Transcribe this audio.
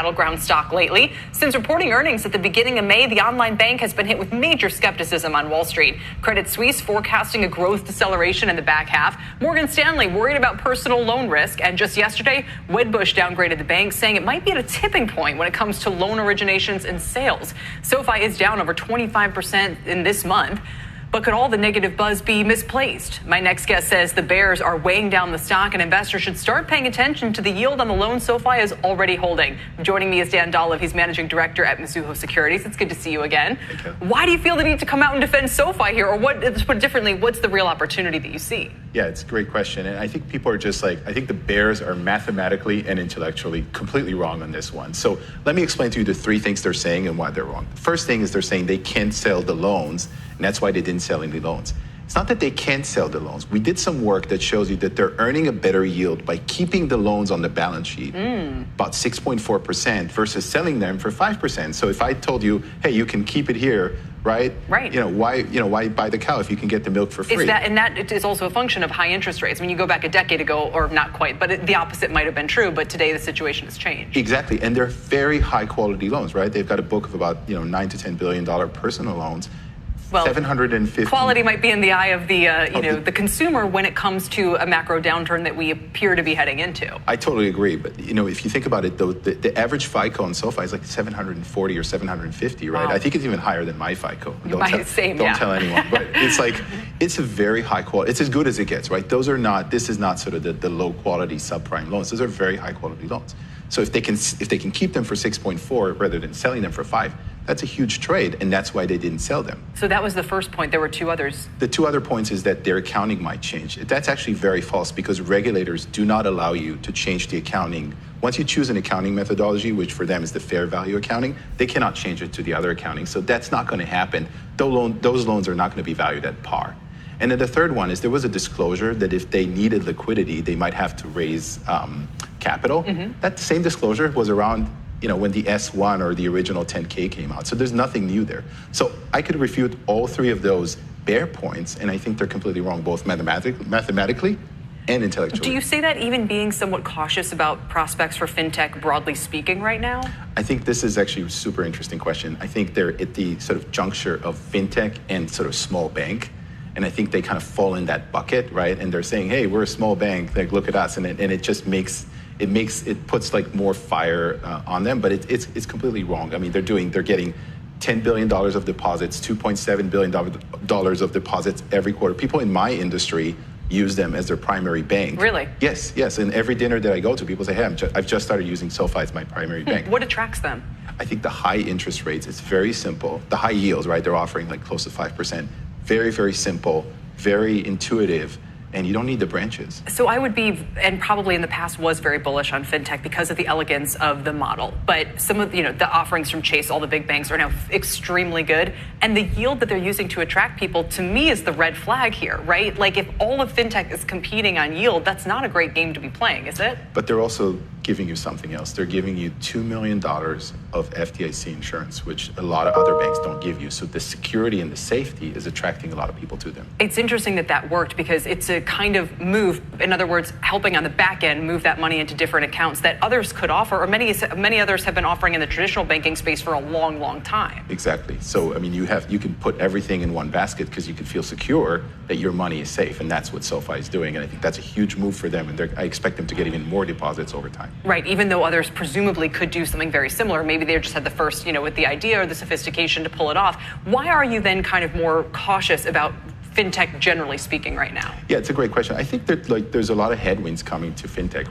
battleground stock lately. Since reporting earnings at the beginning of May, the online bank has been hit with major skepticism on Wall Street. Credit Suisse forecasting a growth deceleration in the back half. Morgan Stanley worried about personal loan risk. And just yesterday, Wedbush downgraded the bank, saying it might be at a tipping point when it comes to loan originations and sales. SOFI is down over 25% in this month. But could all the negative buzz be misplaced? My next guest says the bears are weighing down the stock and investors should start paying attention to the yield on the loan SOFI is already holding. Joining me is Dan Dolev. He's managing director at Mizuho Securities. It's good to see you again. Thank you. Why do you feel the need to come out and defend SOFI here? Or let's put it differently, what's the real opportunity that you see? Yeah, it's a great question. And I think people are just I think the bears are mathematically and intellectually completely wrong on this one. So let me explain to you the three things they're saying and why they're wrong. The first thing is they're saying they can't sell the loans, and that's why they didn't sell any loans. It's not that they can't sell the loans. We did some work that shows you that they're earning a better yield by keeping the loans on the balance sheet, about 6.4% versus selling them for 5%. So if I told you, hey, you can keep it here, right? Right. Why buy the cow if you can get the milk for free? And that is also a function of high interest rates. I mean, you go back a decade ago, or not quite, but the opposite might have been true. But today the situation has changed. Exactly, and they're very high quality loans, right? They've got a book of about $9 to $10 billion personal loans. Well, 750. Quality might be in the eye of the consumer when it comes to a macro downturn that we appear to be heading into. I totally agree, but if you think about it, though, the average FICO on SoFi is like 740 or 750, right? Wow. I think it's even higher than my FICO. Don't tell anyone, but it's a very high quality. It's as good as it gets, right? This is not sort of the low quality subprime loans. Those are very high quality loans. So if they can keep them for 6.4 rather than selling them for 5, that's a huge trade, and that's why they didn't sell them. So that was the first point. There were two others. The two other points is that their accounting might change. That's actually very false because regulators do not allow you to change the accounting. Once you choose an accounting methodology, which for them is the fair value accounting, they cannot change it to the other accounting. So that's not going to happen. Those loans are not going to be valued at par. And then the third one is there was a disclosure that if they needed liquidity, they might have to raise capital. That same disclosure was around when the S1 or the original 10K came out. So there's nothing new there. So I could refute all three of those bear points, and I think they're completely wrong, both mathematically and intellectually. Do you say that even being somewhat cautious about prospects for fintech, broadly speaking, right now? I think this is actually a super interesting question. I think they're at the sort of juncture of fintech and sort of small bank. And I think they kind of fall in that bucket, right? And they're saying, hey, we're a small bank, look at us. And it just puts more fire on them, but it's completely wrong. I mean, they're getting $10 billion of deposits, $2.7 billion of deposits every quarter. People in my industry use them as their primary bank. Really? Yes. And every dinner that I go to, people say, hey, I've just started using SoFi as my primary bank. What attracts them? I think the high interest rates, it's very simple. The high yields, right? They're offering close to 5%. Very, very simple, very intuitive, and you don't need the branches. So I would be, and probably in the past was very bullish on fintech because of the elegance of the model. But some of the offerings from Chase, all the big banks are now extremely good. And the yield that they're using to attract people, to me, is the red flag here, right? If all of fintech is competing on yield, that's not a great game to be playing, is it? But they're also giving you something else. They're giving you $2 million of FDIC insurance, which a lot of other banks don't give you. So the security and the safety is attracting a lot of people to them. It's interesting that worked because it's a kind of move, in other words, helping on the back end move that money into different accounts that others could offer, or many others have been offering in the traditional banking space for a long, long time. Exactly. So, I mean, you can put everything in one basket because you can feel secure that your money is safe, and that's what SoFi is doing. And I think that's a huge move for them, and I expect them to get even more deposits over time. Right, even though others presumably could do something very similar. Maybe they just had the first, with the idea or the sophistication to pull it off. Why are you then kind of more cautious about fintech generally speaking right now? Yeah, it's a great question. I think that there's a lot of headwinds coming to fintech.